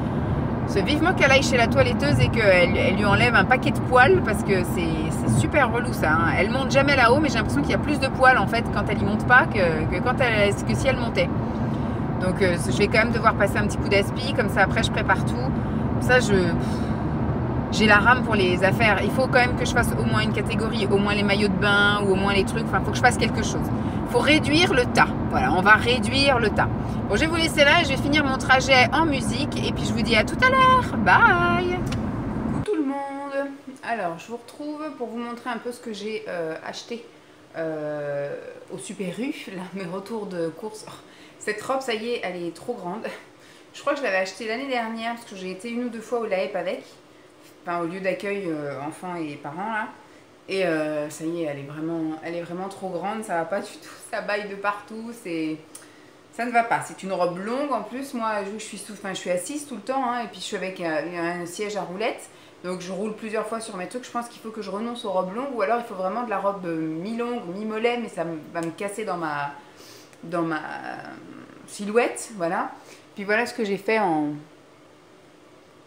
C'est vivement qu'elle aille chez la toiletteuse et qu'elle lui enlève un paquet de poils parce que c'est super relou ça. Hein. Elle monte jamais là-haut, mais j'ai l'impression qu'il y a plus de poils en fait quand elle y monte pas que si elle montait. Donc je vais quand même devoir passer un petit coup d'aspi. Comme ça, après, je prépare tout. Ça, j'ai la rame pour les affaires. Il faut quand même que je fasse au moins une catégorie, au moins les maillots de bain ou au moins les trucs. Enfin, il faut que je fasse quelque chose. Il faut réduire le tas. Voilà, on va réduire le tas. Bon, je vais vous laisser là et je vais finir mon trajet en musique. Et puis, je vous dis à tout à l'heure. Bye! Coucou tout le monde. Alors, je vous retrouve pour vous montrer un peu ce que j'ai acheté au Super U. Là, mes retours de course. Oh, cette robe, ça y est, elle est trop grande. Je crois que je l'avais achetée l'année dernière parce que j'ai été une ou deux fois au LAEP avec. Enfin, au lieu d'accueil enfants et parents là. Et ça y est, elle est vraiment trop grande. Ça va pas du tout. Ça baille de partout. Ça ne va pas. C'est une robe longue en plus. Moi, je suis assise tout le temps. Hein, et puis je suis avec un siège à roulettes. Donc je roule plusieurs fois sur mes trucs. Je pense qu'il faut que je renonce aux robes longues. Ou alors il faut vraiment de la robe mi-longue, mi-mollet. Mais ça va me casser dans ma silhouette. Voilà. Puis voilà ce que j'ai fait en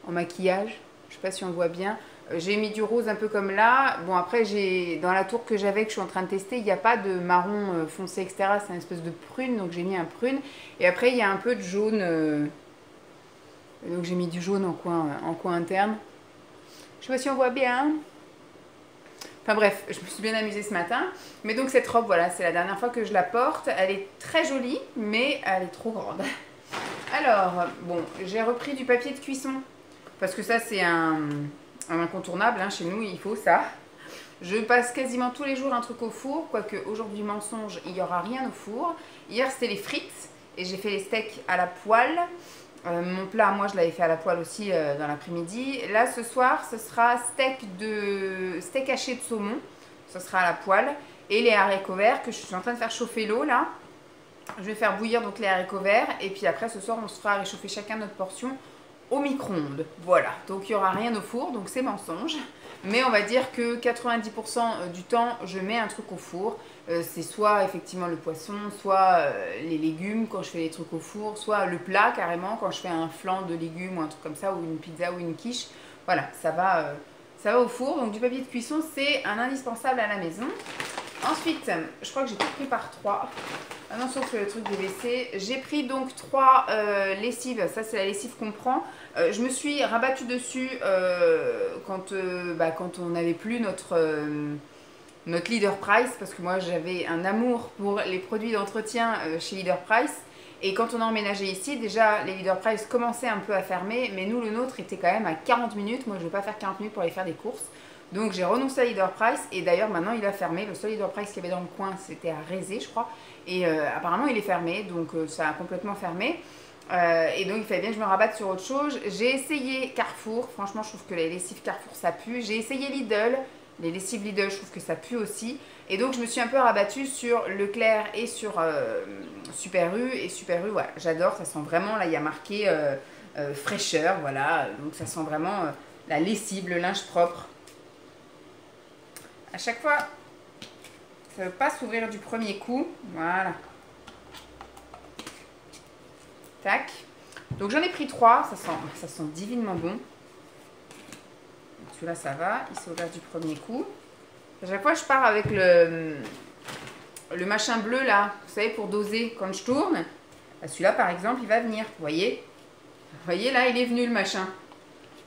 maquillage. Je sais pas si on le voit bien. J'ai mis du rose un peu comme là. Bon, après, dans la tour que j'avais, que je suis en train de tester, il n'y a pas de marron foncé, etc. C'est une espèce de prune, donc j'ai mis un prune. Et après, il y a un peu de jaune. Donc j'ai mis du jaune en coin interne. Je sais pas si on voit bien. Enfin bref, je me suis bien amusée ce matin. Mais donc cette robe, voilà, c'est la dernière fois que je la porte. Elle est très jolie, mais elle est trop grande. Alors, bon, j'ai repris du papier de cuisson. Parce que ça, c'est un incontournable. Hein, chez nous, il faut ça. Je passe quasiment tous les jours un truc au four. Quoique aujourd'hui, mensonge, il n'y aura rien au four. Hier, c'était les frites. Et j'ai fait les steaks à la poêle. Mon plat, moi, je l'avais fait à la poêle aussi dans l'après-midi. Là, ce soir, ce sera steak haché de saumon. Ce sera à la poêle. Et les haricots verts que je suis en train de faire chauffer l'eau, là. Je vais faire bouillir donc les haricots verts. Et puis après, ce soir, on se fera réchauffer chacun notre portion. au micro-ondes. Voilà, donc il n'y aura rien au four, donc c'est mensonge. Mais on va dire que 90% du temps, je mets un truc au four. C'est soit effectivement le poisson, soit les légumes quand je fais les trucs au four, soit le plat carrément quand je fais un flan de légumes ou un truc comme ça, ou une pizza ou une quiche. Voilà, ça va au four. Donc du papier de cuisson, c'est un indispensable à la maison. Ensuite, je crois que j'ai tout pris par 3. Ah non, sauf le truc des WC. J'ai pris donc 3 lessives. Ça, c'est la lessive qu'on prend. Je me suis rabattue dessus quand on n'avait plus notre Leader Price. Parce que moi, j'avais un amour pour les produits d'entretien chez Leader Price. Et quand on a emménagé ici, déjà, les Leader Price commençaient un peu à fermer. Mais nous, le nôtre était quand même à 40 minutes. Moi, je ne vais pas faire 40 minutes pour aller faire des courses. Donc j'ai renoncé à Leader Price et d'ailleurs maintenant il a fermé. Le seul Leader Price qu'il y avait dans le coin c'était à Rézé je crois. Et apparemment il est fermé, donc ça a complètement fermé. Et donc il fallait bien que je me rabatte sur autre chose. J'ai essayé Carrefour, franchement je trouve que les lessives Carrefour ça pue. J'ai essayé Lidl, les lessives Lidl je trouve que ça pue aussi. Et donc je me suis un peu rabattue sur Leclerc et sur Super U. Et Super U, voilà, j'adore, ça sent vraiment, là il y a marqué fraîcheur, voilà. Donc ça sent vraiment la lessive, le linge propre. À chaque fois, ça ne veut pas s'ouvrir du premier coup. Voilà. Tac. Donc j'en ai pris 3. Ça sent divinement bon. Celui-là, ça va. Il s'est ouvert du premier coup. À chaque fois, je pars avec le machin bleu là. Vous savez, pour doser quand je tourne. Celui-là, par exemple, il va venir. Vous voyez? Vous voyez, là, il est venu le machin.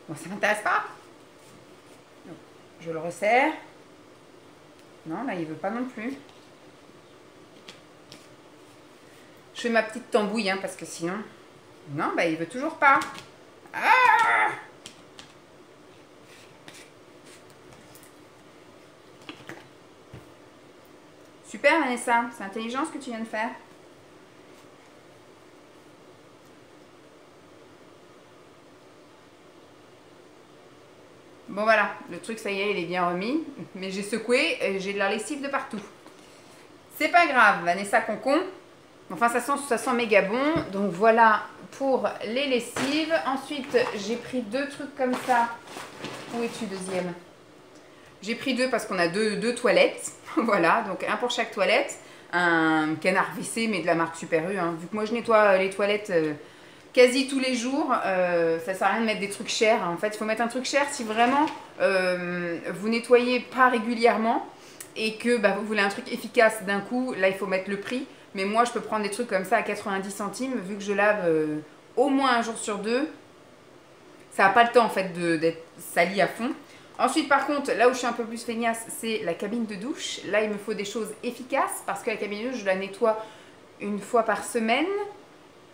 Bon, ça ne m'intéresse pas. Donc, je le resserre. Non, là, il veut pas non plus. Je fais ma petite tambouille, hein, parce que sinon... Non, bah, il veut toujours pas. Ah! Super, Vanessa. C'est intelligent ce que tu viens de faire. Bon voilà, le truc ça y est, il est bien remis. Mais j'ai secoué et j'ai de la lessive de partout. C'est pas grave, Vanessa Concon. Enfin, ça sent méga bon. Donc voilà pour les lessives. Ensuite, j'ai pris 2 trucs comme ça. Où es-tu, deuxième? J'ai pris 2 parce qu'on a deux toilettes. Voilà, donc un pour chaque toilette. Un canard WC, mais de la marque Super U. Hein. Vu que moi je nettoie les toilettes... quasi tous les jours, ça sert à rien de mettre des trucs chers. En fait, il faut mettre un truc cher si vraiment vous nettoyez pas régulièrement et que vous voulez un truc efficace d'un coup. Là, il faut mettre le prix. Mais moi, je peux prendre des trucs comme ça à 90 centimes vu que je lave au moins un jour sur 2. Ça n'a pas le temps en fait d'être sali à fond. Ensuite, par contre, là où je suis un peu plus feignasse, c'est la cabine de douche. Là, il me faut des choses efficaces parce que la cabine de douche, je la nettoie une fois par semaine.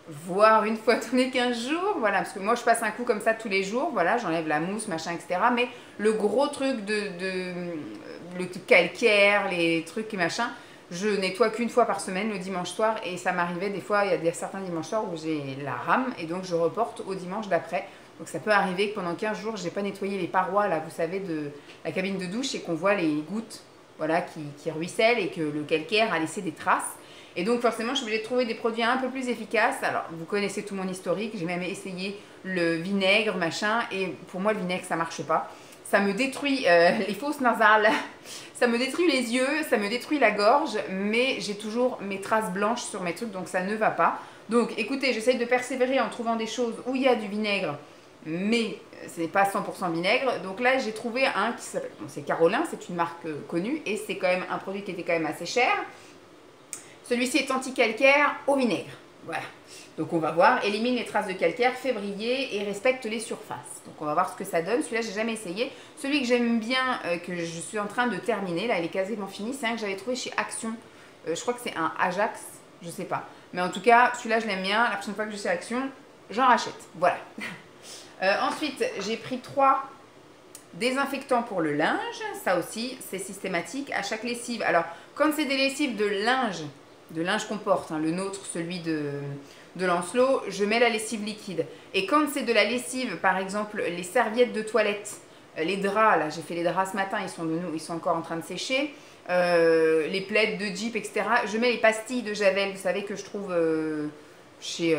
Voire une fois tous les 15 jours, voilà, parce que moi je passe un coup comme ça tous les jours, voilà, j'enlève la mousse, machin, etc. Mais le gros truc le calcaire, les trucs et machin, je nettoie qu'une fois par semaine le dimanche soir et ça m'arrivait des fois, il y a certains dimanches soirs où j'ai la rame et donc je reporte au dimanche d'après. Donc ça peut arriver que pendant 15 jours, j'ai pas nettoyé les parois, là, vous savez, de la cabine de douche et qu'on voit les gouttes, voilà, qui ruissellent et que le calcaire a laissé des traces. Et donc forcément, je suis obligée de trouver des produits un peu plus efficaces. Alors, vous connaissez tout mon historique. J'ai même essayé le vinaigre, machin. Et pour moi, le vinaigre, ça marche pas. Ça me détruit les fosses nasales. Ça me détruit les yeux, ça me détruit la gorge. Mais j'ai toujours mes traces blanches sur mes trucs, donc ça ne va pas. Donc, écoutez, j'essaye de persévérer en trouvant des choses où il y a du vinaigre. Mais ce n'est pas 100% vinaigre. Donc là, j'ai trouvé un qui s'appelle... Bon, c'est Carolin, c'est une marque connue. Et c'est quand même un produit qui était quand même assez cher. Celui-ci est anti-calcaire au vinaigre. Voilà. Donc on va voir. Élimine les traces de calcaire, fait briller et respecte les surfaces. Donc on va voir ce que ça donne. Celui-là, j'ai jamais essayé. Celui que j'aime bien, que je suis en train de terminer, là, il est quasiment fini. C'est un que j'avais trouvé chez Action. Je crois que c'est un Ajax, je sais pas. Mais en tout cas, celui-là, je l'aime bien. La prochaine fois que je suis chez Action, j'en rachète. Voilà. Ensuite, j'ai pris 3 désinfectants pour le linge. Ça aussi, c'est systématique à chaque lessive. Alors, quand c'est des lessives de linge qu'on porte, hein, le nôtre, celui de Lancelot, je mets la lessive liquide. Et quand c'est de la lessive, par exemple, les serviettes de toilette, les draps, là, j'ai fait les draps ce matin, ils sont encore en train de sécher, les plaids de Jeep, etc. Je mets les pastilles de Javel, vous savez, que je trouve chez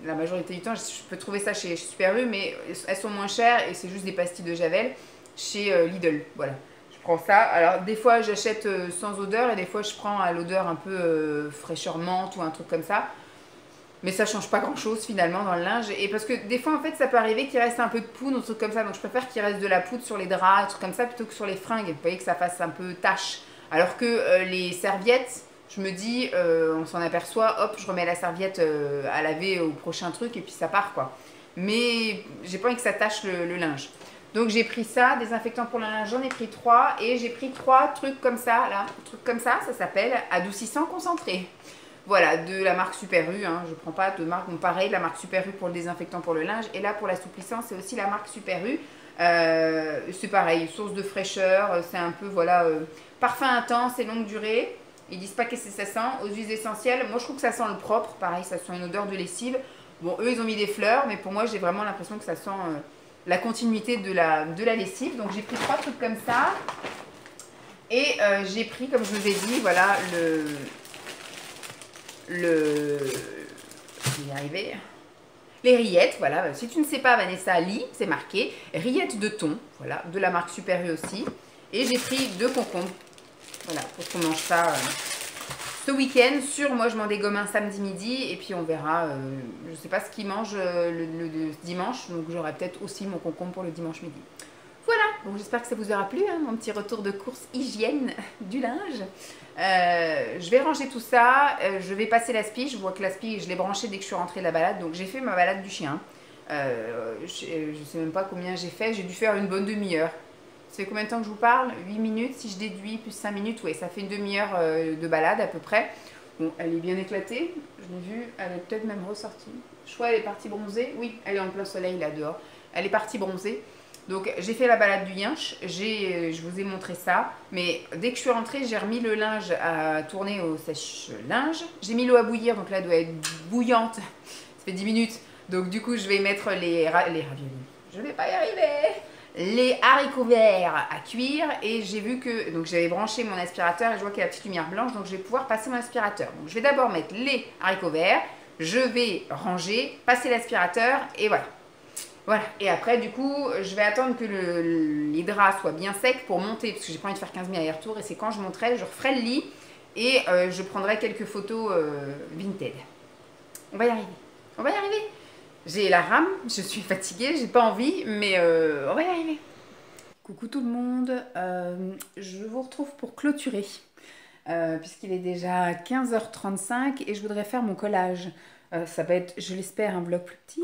la majorité du temps, je peux trouver ça chez Super U, mais elles sont moins chères et c'est juste des pastilles de Javel chez Lidl. Voilà, je prends ça. Alors des fois j'achète sans odeur et des fois je prends à l'odeur un peu fraîcheur menthe ou un truc comme ça. Mais ça change pas grand chose finalement dans le linge. Et parce que des fois en fait ça peut arriver qu'il reste un peu de poudre ou des trucs comme ça. Donc je préfère qu'il reste de la poudre sur les draps, des trucs comme ça plutôt que sur les fringues. Vous voyez que ça fasse un peu tache. Alors que les serviettes, je me dis, on s'en aperçoit, hop, je remets la serviette à laver au prochain truc et puis ça part quoi. Mais j'ai pas envie que ça tâche le linge. Donc j'ai pris ça, désinfectant pour le linge, j'en ai pris 3 et j'ai pris 3 trucs comme ça, là, trucs comme ça s'appelle adoucissant concentré. Voilà, de la marque Super U, hein, je ne prends pas de marque, bon pareil, la marque Super U pour le désinfectant pour le linge, et là pour l'assouplissant, c'est aussi la marque Super U. C'est pareil, source de fraîcheur, c'est un peu, voilà, parfum intense et longue durée. Ils disent pas qu'est-ce que ça sent, aux huiles essentielles. Moi je trouve que ça sent le propre, pareil, ça sent une odeur de lessive. Bon, eux ils ont mis des fleurs, mais pour moi j'ai vraiment l'impression que ça sent la continuité de la lessive. Donc j'ai pris 3 trucs comme ça. Et j'ai pris, comme je vous ai dit, voilà, je vais y arriver. Les rillettes, voilà. Si tu ne sais pas, Vanessa, lis, c'est marqué. Rillettes de thon, voilà, de la marque Super U aussi. Et j'ai pris 2 concombres, voilà, pour qu'on mange ça ce week-end. Moi, je m'en dégomme un samedi midi. Et puis, on verra, je ne sais pas ce qu'ils mangent le dimanche. Donc, j'aurai peut-être aussi mon concombre pour le dimanche midi. Voilà, donc j'espère que ça vous aura plu, hein, mon petit retour de course hygiène du linge. Je vais ranger tout ça, je vais passer l'aspi. Je vois que l'aspi, je l'ai branché dès que je suis rentrée de la balade. Donc j'ai fait ma balade du chien. Je ne sais même pas combien j'ai fait, j'ai dû faire une bonne demi-heure. Ça fait combien de temps que je vous parle? 8 minutes, si je déduis, plus 5 minutes, oui, ça fait une demi-heure de balade à peu près. Bon, elle est bien éclatée, je l'ai vue, elle est peut-être même ressortie. Je crois qu'elle est partie bronzer, oui, elle est en plein soleil là dehors. Elle est partie bronzer. Donc j'ai fait la balade du yinche, je vous ai montré ça, mais dès que je suis rentrée, j'ai remis le linge à tourner au sèche-linge. J'ai mis l'eau à bouillir, donc là elle doit être bouillante, ça fait 10 minutes. Donc du coup je vais mettre les raviolis, je vais pas y arriver, les haricots verts à cuire. Et j'ai vu que, donc j'avais branché mon aspirateur et je vois qu'il y a la petite lumière blanche, donc je vais pouvoir passer mon aspirateur. Donc je vais d'abord mettre les haricots verts, je vais ranger, passer l'aspirateur et voilà. Voilà, et après du coup, je vais attendre que les draps soient bien secs pour monter, parce que j'ai pas envie de faire 15 000 allers-retours, et c'est quand je monterai, je referai le lit, et je prendrai quelques photos Vinted. On va y arriver, on va y arriver. J'ai la rame, je suis fatiguée, j'ai pas envie, mais on va y arriver. Coucou tout le monde, je vous retrouve pour clôturer, puisqu'il est déjà 15h35, et je voudrais faire mon collage. Ça va être, je l'espère, un vlog plus petit.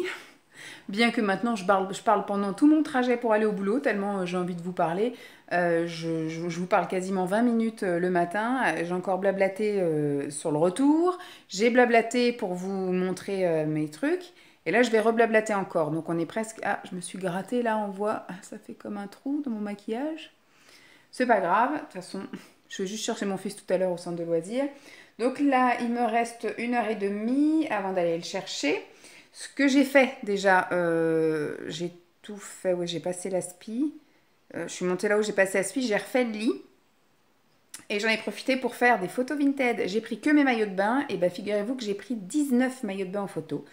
Bien que maintenant je parle pendant tout mon trajet pour aller au boulot, tellement j'ai envie de vous parler. Je vous parle quasiment 20 minutes le matin. J'ai encore blablaté sur le retour. J'ai blablaté pour vous montrer mes trucs. Et là je vais reblablater encore. Donc on est presque... Ah, je me suis grattée là, on voit... Ça fait comme un trou dans mon maquillage. C'est pas grave. De toute façon, je vais juste chercher mon fils tout à l'heure au centre de loisirs. Donc là, il me reste 1h30 avant d'aller le chercher. Ce que j'ai fait déjà, j'ai tout fait, oui, j'ai passé l'aspi, je suis montée là où j'ai passé l'aspi, j'ai refait le lit et j'en ai profité pour faire des photos Vinted. J'ai pris que mes maillots de bain et ben figurez-vous que j'ai pris 19 maillots de bain en photo.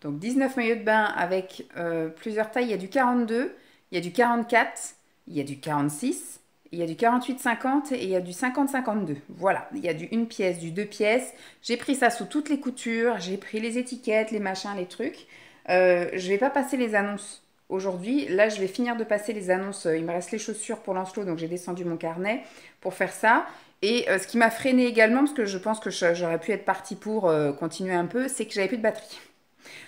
Donc 19 maillots de bain avec plusieurs tailles, il y a du 42, il y a du 44, il y a du 46, il y a du 48-50 et il y a du 50-52. Voilà, il y a du 1 pièce, du 2 pièces. J'ai pris ça sous toutes les coutures. J'ai pris les étiquettes, les machins, les trucs. Je vais pas passer les annonces aujourd'hui. Là, je vais finir de passer les annonces. Il me reste les chaussures pour Lancelot, donc j'ai descendu mon carnet pour faire ça. Et ce qui m'a freiné également, parce que je pense que j'aurais pu être partie pour continuer un peu, c'est que j'avais plus de batterie.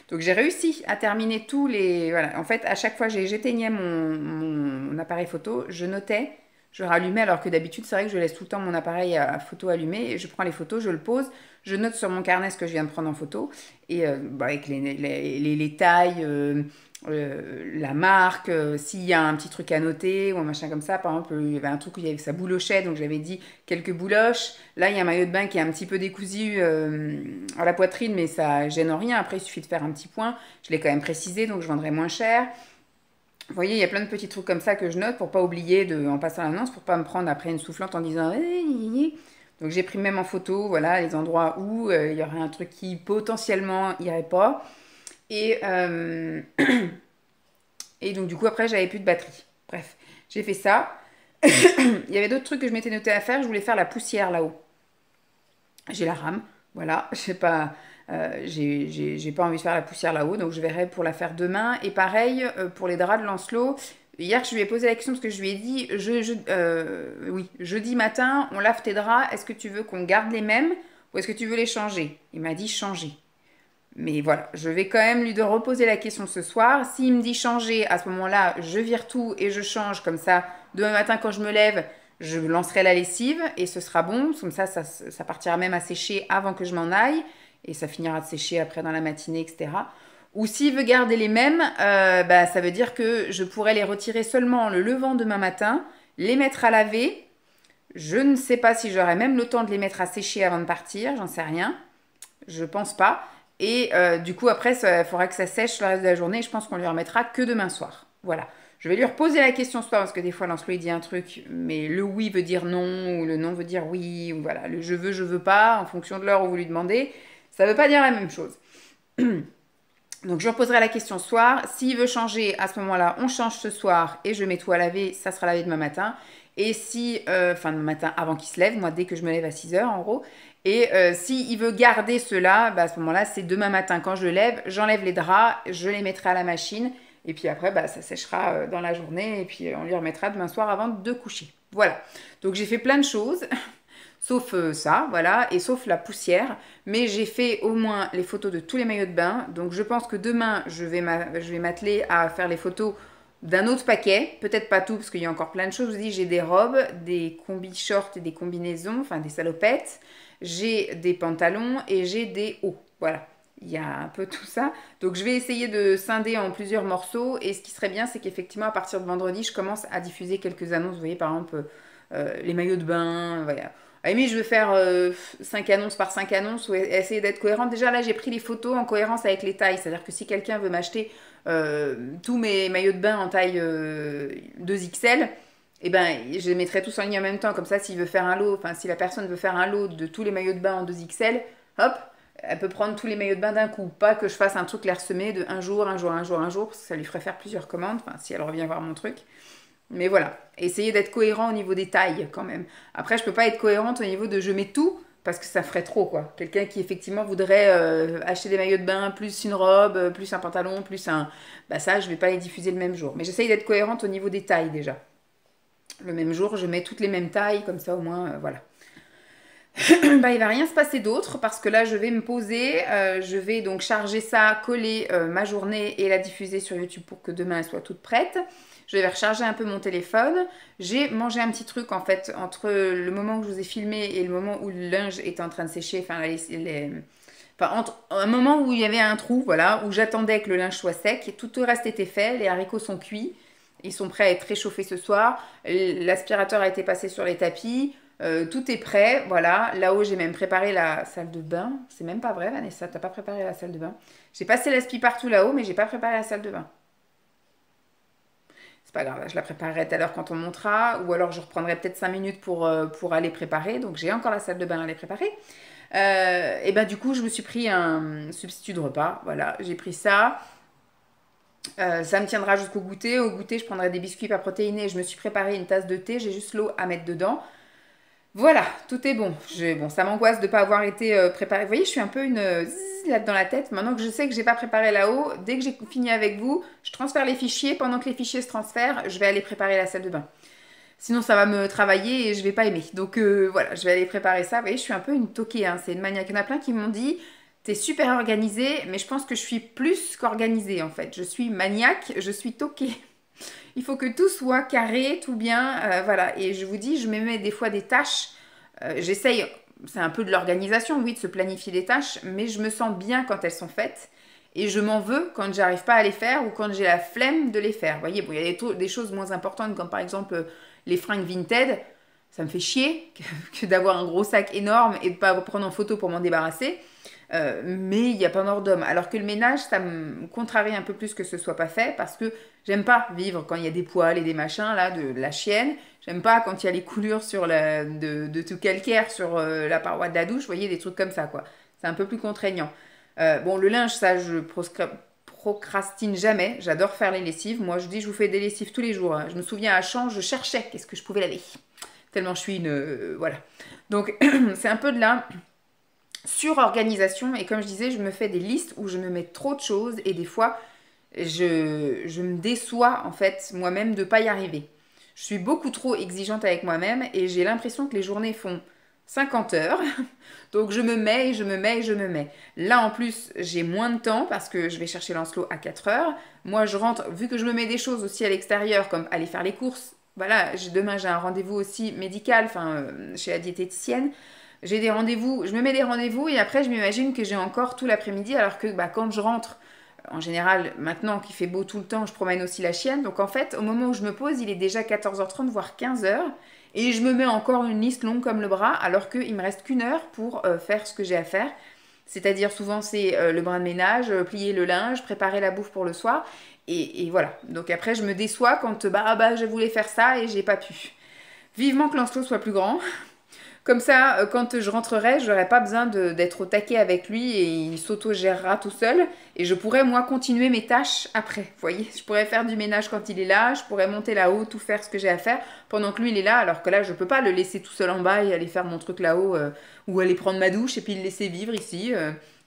Donc j'ai réussi à terminer tous les... Voilà. En fait, à chaque fois j'éteignais mon appareil photo, je notais... Je rallumais alors que d'habitude, c'est vrai que je laisse tout le temps mon appareil à photo allumé. Et je prends les photos, je le pose, je note sur mon carnet ce que je viens de prendre en photo. Et avec les tailles, la marque, s'il y a un petit truc à noter ou un machin comme ça. Par exemple, il y avait un truc où il y avait, ça boulochait, donc j'avais dit quelques bouloches. Là, il y a un maillot de bain qui est un petit peu décousu à la poitrine, mais ça gêne en rien. Après, il suffit de faire un petit point. Je l'ai quand même précisé, donc je vendrai moins cher. Vous voyez, il y a plein de petits trucs comme ça que je note pour pas oublier en passant l'annonce, pour pas me prendre après une soufflante en disant Donc j'ai pris même en photo, voilà, les endroits où il y aurait un truc qui potentiellement irait pas. Et, et donc du coup après j'avais plus de batterie. Bref, j'ai fait ça. Il y avait d'autres trucs que je m'étais noté à faire. Je voulais faire la poussière là-haut. J'ai la rame, voilà. Je sais pas, j'ai pas envie de faire la poussière là-haut, donc je verrai pour la faire demain. Et pareil pour les draps de Lancelot. Hier, je lui ai posé la question parce que je lui ai dit, oui, jeudi matin, on lave tes draps. Est-ce que tu veux qu'on garde les mêmes ou est-ce que tu veux les changer? Il m'a dit changer. Mais voilà, je vais quand même lui de reposer la question ce soir. S'il me dit changer, à ce moment-là, je vire tout et je change. Comme ça, demain matin, quand je me lève, je lancerai la lessive et ce sera bon. Comme ça partira même à sécher avant que je m'en aille. Et ça finira de sécher après dans la matinée, etc. Ou s'il veut garder les mêmes, ça veut dire que je pourrais les retirer seulement en le levant demain matin, les mettre à laver. Je ne sais pas si j'aurai même le temps de les mettre à sécher avant de partir, j'en sais rien. Je pense pas. Et du coup, après, il faudra que ça sèche le reste de la journée. Et je pense qu'on lui remettra que demain soir. Voilà. Je vais lui reposer la question ce soir parce que des fois, Lancelot, il dit un truc, mais le oui veut dire non, ou le non veut dire oui, ou voilà. Le je veux pas, en fonction de l'heure où vous lui demandez, ça veut pas dire la même chose. Donc, je reposerai la question ce soir. S'il veut changer, à ce moment-là, on change ce soir et je mets tout à laver. Ça sera lavé demain matin. Et si, demain matin avant qu'il se lève, moi, dès que je me lève à 6 heures, en gros. Et s'il veut garder cela, à ce moment-là, c'est demain matin quand je lève, j'enlève les draps, je les mettrai à la machine. Et puis après, ça séchera dans la journée. Et puis on lui remettra demain soir avant de coucher. Voilà. Donc j'ai fait plein de choses. Sauf ça, voilà, et sauf la poussière. Mais j'ai fait au moins les photos de tous les maillots de bain. Donc je pense que demain, je vais m'atteler à faire les photos d'un autre paquet. Peut-être pas tout, parce qu'il y a encore plein de choses. Je vous dis, j'ai des robes, des combis shorts et des combinaisons, enfin des salopettes. J'ai des pantalons et j'ai des hauts. Voilà, il y a un peu tout ça. Donc je vais essayer de scinder en plusieurs morceaux. Et ce qui serait bien, c'est qu'effectivement, à partir de vendredi, je commence à diffuser quelques annonces. Vous voyez, par exemple, les maillots de bain, voilà. À la limite, je vais faire 5 annonces par 5 annonces ou essayer d'être cohérente. Déjà, là, j'ai pris les photos en cohérence avec les tailles. C'est-à-dire que si quelqu'un veut m'acheter tous mes maillots de bain en taille 2XL, eh ben, je les mettrai tous en ligne en même temps. Comme ça, s'il veut faire un lot, enfin, si la personne veut faire un lot de tous les maillots de bain en 2XL, hop, elle peut prendre tous les maillots de bain d'un coup. Pas que je fasse un truc clairsemé de un jour, parce que ça lui ferait faire plusieurs commandes, enfin, si elle revient voir mon truc. Mais voilà, essayez d'être cohérent au niveau des tailles quand même. Après, je peux pas être cohérente au niveau de je mets tout parce que ça ferait trop quoi. Quelqu'un qui effectivement voudrait acheter des maillots de bain, plus une robe, plus un pantalon, plus un... ça, je vais pas les diffuser le même jour. Mais j'essaye d'être cohérente au niveau des tailles déjà. Le même jour, je mets toutes les mêmes tailles, comme ça au moins, voilà. Il va rien se passer d'autre parce que là, je vais me poser. Je vais donc charger ça, coller ma journée et la diffuser sur YouTube pour que demain, elle soit toute prête. Je vais recharger un peu mon téléphone. J'ai mangé un petit truc en fait entre le moment où je vous ai filmé et le moment où le linge était en train de sécher. Entre un moment où il y avait un trou, voilà, où j'attendais que le linge soit sec. Et tout le reste était fait. Les haricots sont cuits. Ils sont prêts à être réchauffés ce soir. L'aspirateur a été passé sur les tapis. Tout est prêt. Voilà. Là-haut, j'ai même préparé la salle de bain. C'est même pas vrai, Vanessa. T'as pas préparé la salle de bain. J'ai passé l'aspi partout là-haut, mais j'ai pas préparé la salle de bain. C'est pas grave, je la préparerai tout à l'heure quand on montera, ou alors je reprendrai peut-être 5 minutes pour aller préparer, donc j'ai encore la salle de bain à aller préparer. Et du coup, je me suis pris un substitut de repas, voilà, j'ai pris ça. Ça me tiendra jusqu'au goûter. Au goûter, je prendrai des biscuits pas protéinés. Je me suis préparé une tasse de thé, j'ai juste l'eau à mettre dedans. Voilà, tout est bon. Bon, ça m'angoisse de ne pas avoir été préparée. Vous voyez, je suis un peu une là dans la tête. Maintenant que je sais que j'ai pas préparé là-haut, dès que j'ai fini avec vous, je transfère les fichiers. Pendant que les fichiers se transfèrent, je vais aller préparer la salle de bain. Sinon, ça va me travailler et je vais pas aimer. Donc voilà, je vais aller préparer ça. Vous voyez, je suis un peu une toquée, hein. C'est une maniaque. Il y en a plein qui m'ont dit, t'es super organisée, mais je pense que je suis plus qu'organisée en fait. Je suis maniaque, je suis toquée. Il faut que tout soit carré, tout bien, voilà. Et je vous dis, je me mets des fois des tâches. J'essaye, c'est un peu de l'organisation, oui, de se planifier des tâches, mais je me sens bien quand elles sont faites. Et je m'en veux quand j'arrive pas à les faire ou quand j'ai la flemme de les faire. Vous voyez, bon, il y a des choses moins importantes comme par exemple les fringues Vinted. Ça me fait chier que d'avoir un gros sac énorme et de pas prendre en photo pour m'en débarrasser. Mais il n'y a pas mort d'homme. Alors que le ménage, ça me contrarie un peu plus que ce soit pas fait parce que j'aime pas vivre quand il y a des poils et des machins là de la chienne. J'aime pas quand il y a les coulures de tout calcaire sur la paroi de la douche. Vous voyez, des trucs comme ça quoi. C'est un peu plus contraignant. Bon, le linge, ça, je procrastine jamais. J'adore faire les lessives. Moi, je dis, je vous fais des lessives tous les jours, hein. Je me souviens à Champs, je cherchais qu'est-ce que je pouvais laver. Tellement je suis une... voilà. Donc, c'est un peu de la surorganisation. Et comme je disais, je me fais des listes où je me mets trop de choses. Et des fois, je me déçois, en fait, moi-même, de ne pas y arriver. Je suis beaucoup trop exigeante avec moi-même. Et j'ai l'impression que les journées font 50 heures. Donc je me mets et je me mets et je me mets. Là en plus j'ai moins de temps parce que je vais chercher Lancelot à 4 heures. Moi je rentre, vu que je me mets des choses aussi à l'extérieur comme aller faire les courses. Voilà, demain j'ai un rendez-vous aussi médical, enfin chez la diététicienne. J'ai des rendez-vous, je me mets des rendez-vous et après je m'imagine que j'ai encore tout l'après-midi alors que quand je rentre, en général maintenant qu'il fait beau tout le temps, je promène aussi la chienne. Donc en fait au moment où je me pose il est déjà 14h30 voire 15h. Et je me mets encore une liste longue comme le bras, alors qu'il me reste qu'une heure pour faire ce que j'ai à faire. C'est-à-dire souvent c'est le brin de ménage, plier le linge, préparer la bouffe pour le soir. Et voilà. Donc après je me déçois quand je voulais faire ça et j'ai pas pu. Vivement que Lancelot soit plus grand. Comme ça, quand je rentrerai, je n'aurai pas besoin d'être au taquet avec lui et il s'auto-gérera tout seul. Et je pourrai, moi, continuer mes tâches après. Vous voyez, je pourrais faire du ménage quand il est là, je pourrais monter là-haut, tout faire ce que j'ai à faire pendant que lui, il est là. Alors que là, je ne peux pas le laisser tout seul en bas et aller faire mon truc là-haut ou aller prendre ma douche et puis le laisser vivre ici.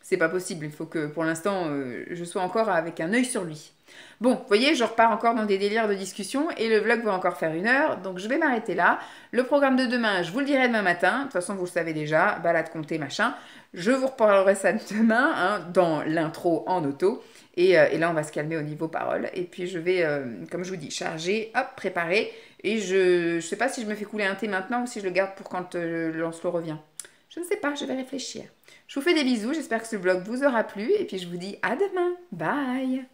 C'est pas possible. Il faut que, pour l'instant, je sois encore avec un œil sur lui. Bon, vous voyez, je repars encore dans des délires de discussion et le vlog va encore faire 1 heure, donc je vais m'arrêter là. Le programme de demain, je vous le dirai demain matin. De toute façon, vous le savez déjà, balade comptée, machin. Je vous reparlerai ça demain, hein, dans l'intro en auto. Et là, on va se calmer au niveau parole. Et puis, je vais, comme je vous dis, charger, hop, préparer. Et je sais pas si je me fais couler un thé maintenant ou si je le garde pour quand Lancelot revient. Je ne sais pas, je vais réfléchir. Je vous fais des bisous, j'espère que ce vlog vous aura plu. Et puis, je vous dis à demain. Bye!